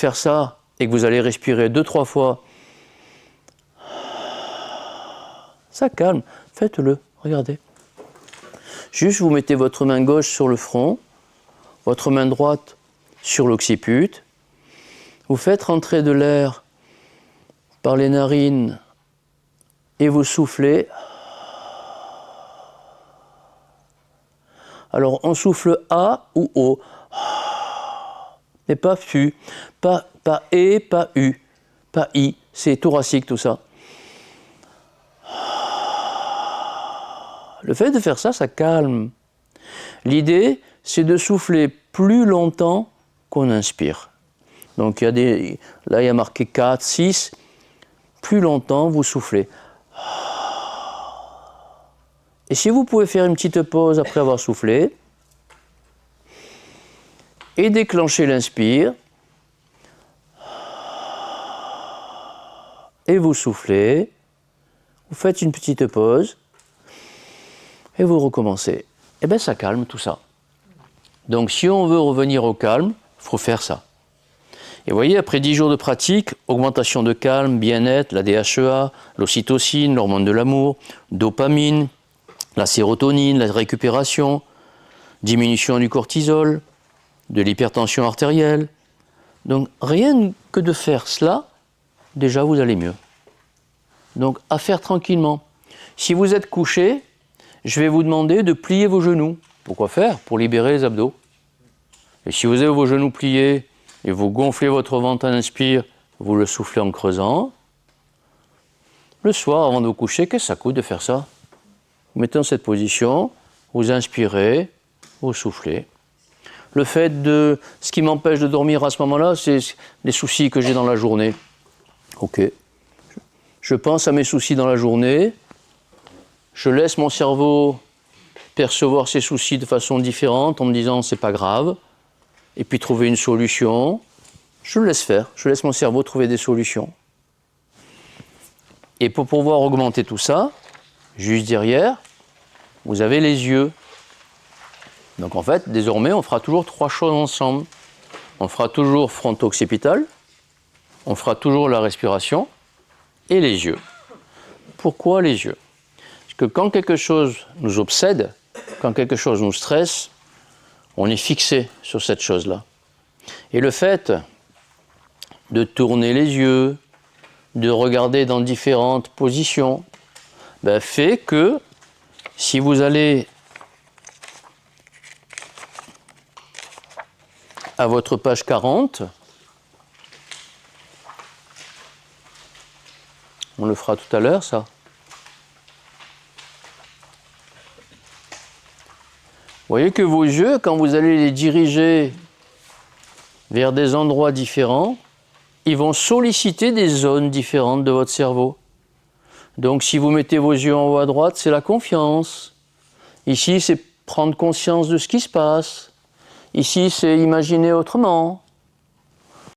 faire ça et que vous allez respirer 2-3 fois, ça calme, faites-le, regardez. Juste, vous mettez votre main gauche sur le front, votre main droite sur l'occiput. Vous faites rentrer de l'air par les narines et vous soufflez. Alors, on souffle A ou O. Mais pas FU, pas E, pas U, pas I. C'est thoracique tout ça. Le fait de faire ça, ça calme. L'idée, c'est de souffler plus longtemps qu'on inspire. Donc, là, il y a marqué 4, 6. Plus longtemps, vous soufflez. Et si vous pouvez faire une petite pause après avoir soufflé, et déclencher l'inspire, et vous soufflez, vous faites une petite pause, et vous recommencez. Et bien ça calme tout ça. Donc si on veut revenir au calme, il faut faire ça. Et vous voyez, après 10 jours de pratique, augmentation de calme, bien-être, la DHEA, l'ocytocine, l'hormone de l'amour, dopamine, la sérotonine, la récupération, diminution du cortisol, de l'hypertension artérielle. Donc rien que de faire cela, déjà vous allez mieux. Donc à faire tranquillement. Si vous êtes couché, je vais vous demander de plier vos genoux. Pourquoi faire? Pour libérer les abdos. Et si vous avez vos genoux pliés et vous gonflez votre ventre à l'inspire, vous le soufflez en creusant. Le soir, avant de vous coucher, qu'est-ce que ça coûte de faire ça? Vous mettez dans cette position, vous inspirez, vous soufflez. Le fait de... Ce qui m'empêche de dormir à ce moment-là, c'est les soucis que j'ai dans la journée. Ok. Je pense à mes soucis dans la journée. Je laisse mon cerveau percevoir ses soucis de façon différente en me disant c'est pas grave. Et puis trouver une solution. Je le laisse faire. Je laisse mon cerveau trouver des solutions. Et pour pouvoir augmenter tout ça, juste derrière, vous avez les yeux. Donc en fait, désormais, on fera toujours 3 choses ensemble. On fera toujours fronto-occipital, on fera toujours la respiration et les yeux. Pourquoi les yeux? Parce que quand quelque chose nous obsède, quand quelque chose nous stresse, on est fixé sur cette chose-là. Et le fait de tourner les yeux, de regarder dans différentes positions, fait que si vous allez à votre page 40, on le fera tout à l'heure, ça. Vous voyez que vos yeux, quand vous allez les diriger vers des endroits différents, ils vont solliciter des zones différentes de votre cerveau. Donc si vous mettez vos yeux en haut à droite, c'est la confiance. Ici, c'est prendre conscience de ce qui se passe. Ici, c'est imaginer autrement.